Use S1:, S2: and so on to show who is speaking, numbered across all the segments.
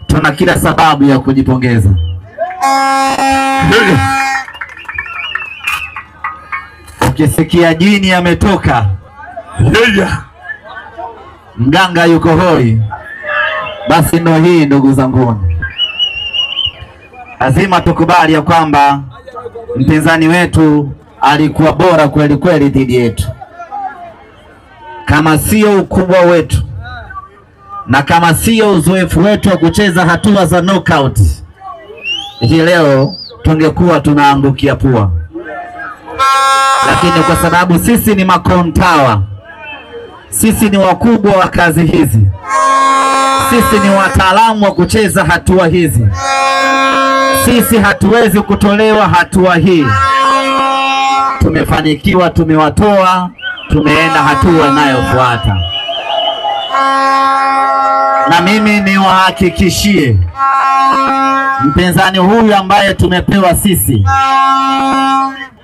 S1: tuna kila sababu ya kujipongeza. Ukisikia jini ametoka, mganga yuko hoi, basi ndo hii ndugu zangu. Lazima tukubali ya kwamba mpinzani wetu alikuwa bora kweli kweli dhidi yetu. Kama sio ukubwa wetu na kama sio uzoefu wetu wa kucheza hatua za knockout, hii leo tungekuwa tunaangukia pua. Lakini kwa sababu sisi ni makontawa, sisi ni wakubwa wa kazi hizi, sisi ni wataalamu wa kucheza hatua hizi, sisi hatuwezi kutolewa hatua hii. Tumefanikiwa, tumewatoa, tumeenda hatua inayofuata. Na mimi niwahakikishie mpinzani huyu ambaye tumepewa sisi,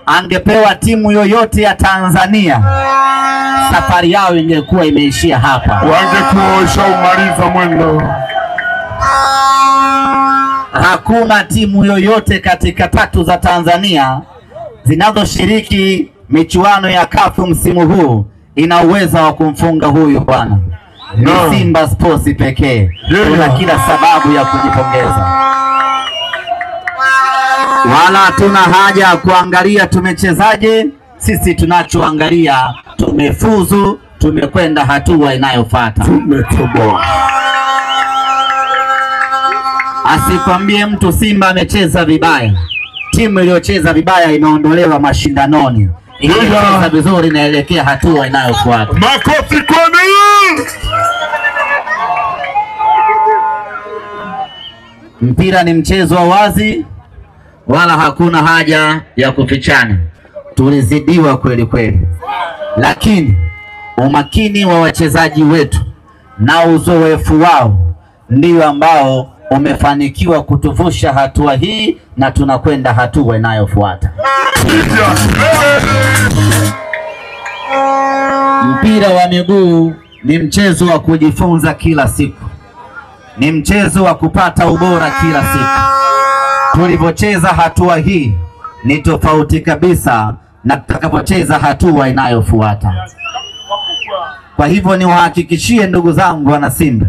S1: angepewa timu yoyote ya Tanzania, safari yao ingekuwa imeishia hapa.
S2: Wangekuosha umaliza mwendo.
S1: Hakuna timu yoyote katika tatu za Tanzania zinazoshiriki michuano ya CAF msimu huu ina uwezo wa kumfunga huyu bwana. Ni Simba Sports pekee. Tuna kila sababu ya kujipongeza. Wala hatuna haja ya kuangalia tumechezaje. Sisi tunachoangalia tumefuzu, tumekwenda hatua inayofuata.
S2: Tumetoboa.
S1: Asikwambie mtu Simba amecheza vibaya. Timu iliyocheza vibaya imeondolewa mashindanoni. Iliyocheza vizuri inaelekea hatua inayofuata.
S2: Makofi kwani!
S1: Mpira ni mchezo wa wazi, wala hakuna haja ya kufichana. Tulizidiwa kweli kweli, lakini umakini wa wachezaji wetu na uzoefu wao ndio ambao umefanikiwa kutuvusha hatua hii, na tunakwenda hatua inayofuata. Mpira wa miguu ni mchezo wa kujifunza kila siku, ni mchezo wa kupata ubora kila siku. Tulivyocheza hatua hii ni tofauti kabisa na tutakapocheza hatua inayofuata. Kwa hivyo niwahakikishie ndugu zangu wana Simba,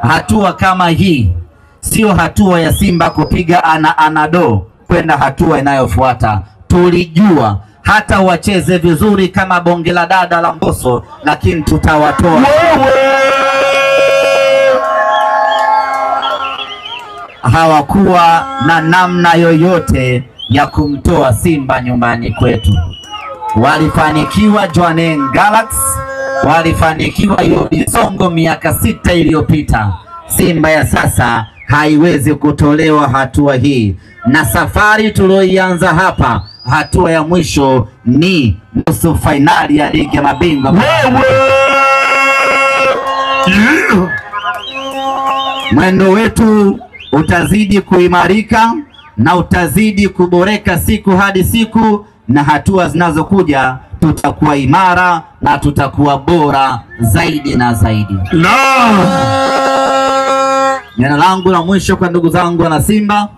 S1: hatua kama hii sio hatua ya Simba kupiga anado kwenda hatua inayofuata. Tulijua hata wacheze vizuri kama bonge la dada la Mbosso, lakini tutawatoa. Hawakuwa na namna yoyote ya kumtoa Simba nyumbani kwetu. Walifanikiwa Jwaneng Galaxy, walifanikiwa Yodi Songo miaka 6 iliyopita. Simba ya sasa haiwezi kutolewa hatua hii, na safari tulioianza hapa, hatua ya mwisho ni nusu fainali ya ligi ya mabingwa. Mwendo wetu utazidi kuimarika na utazidi kuboreka siku hadi siku, na hatua zinazokuja tutakuwa imara na tutakuwa bora zaidi na zaidi. Neno langu la mwisho kwa ndugu zangu wana Simba,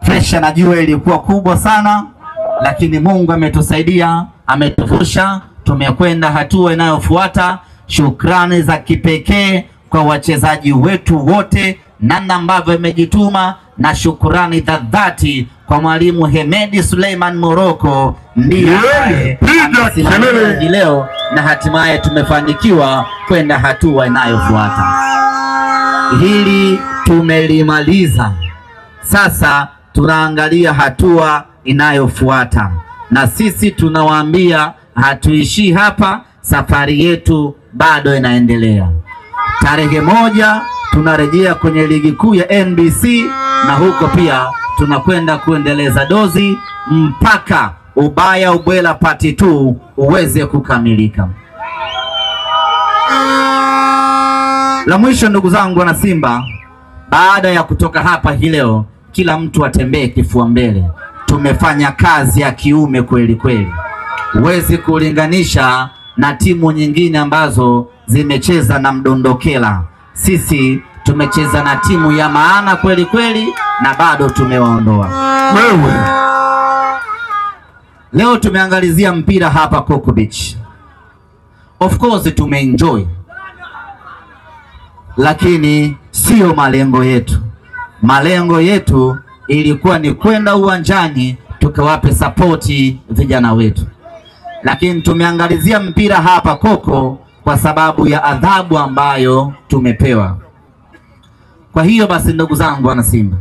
S1: presha najua ilikuwa kubwa sana, lakini Mungu ametusaidia, ametuvusha, tumekwenda hatua inayofuata. Shukrani za kipekee kwa wachezaji wetu wote, namna ambavyo imejituma, na shukrani za dhati kwa mwalimu Hemedi Suleiman Moroko, ndiye amesimamia leo na hatimaye tumefanikiwa kwenda hatua inayofuata. Hili tumelimaliza. Sasa tunaangalia hatua inayofuata, na sisi tunawaambia hatuishii hapa, safari yetu bado inaendelea. Tarehe 1 tunarejea kwenye ligi kuu ya NBC, na huko pia tunakwenda kuendeleza dozi mpaka ubaya ubwela part 2 uweze kukamilika. La mwisho ndugu zangu wana Simba, baada ya kutoka hapa hii leo, kila mtu atembee kifua mbele. Tumefanya kazi ya kiume kweli kweli. Huwezi kulinganisha na timu nyingine ambazo zimecheza na mdondokela. sisi tumecheza na timu ya maana kweli kweli na bado tumewaondoa.
S2: Wewe.
S1: Leo tumeangalizia mpira hapa Coco Beach. Of course tumeenjoy, lakini sio malengo yetu. Malengo yetu ilikuwa ni kwenda uwanjani tukawape sapoti vijana wetu, lakini tumeangalizia mpira hapa Coco kwa sababu ya adhabu ambayo tumepewa. Kwa hiyo basi, ndugu zangu wana Simba,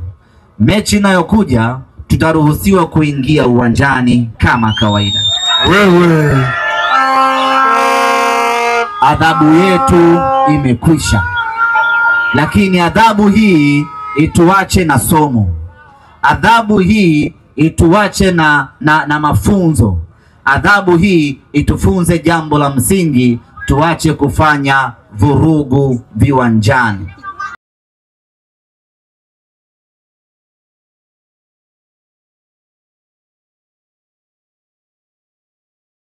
S1: mechi inayokuja tutaruhusiwa kuingia uwanjani kama kawaida.
S2: Wewe.
S1: Adhabu yetu imekwisha, lakini adhabu hii ituache na somo. Adhabu hii ituache na mafunzo. Adhabu hii itufunze jambo la msingi, tuache kufanya vurugu viwanjani.